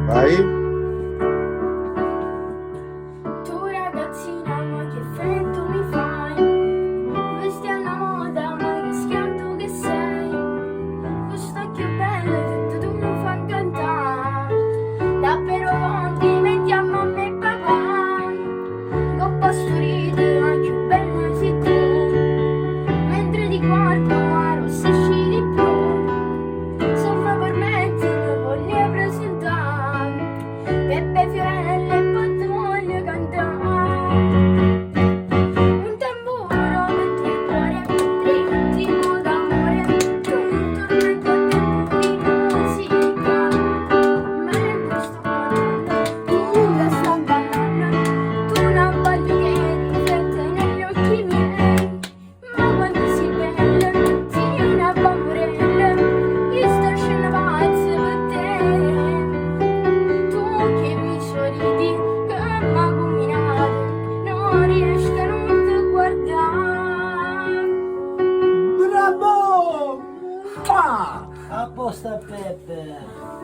Vai? Tu ragazzina, ma che freddo mi fai? Vesti alla moda, ma che schianto che sei. Questo occhio bello che tu mi fai incantare. Davvero complimenti a mamma e papà. Ho pastorito, ma che bello sei tu. Mentre ti guardo, ma rossisci di più. Se mi permetti, mi voglio presentare. Peppe Fiorella e poi ti voglio cantare. Un tamburo mentre il cuore è un ritmo d'amore. Tu un tormento a tempo di musica. Mentre sto cantando, tu la stai ballando. Tu non voglio che riflette negli occhi miei. Ma quando sei bella, sei una bamborella. Io sto scendo pazza per te. Tu che mi sorridi, che m'ha combinato, non riesco a non ti guardare. Bravo! Ah! Apposta Peppe.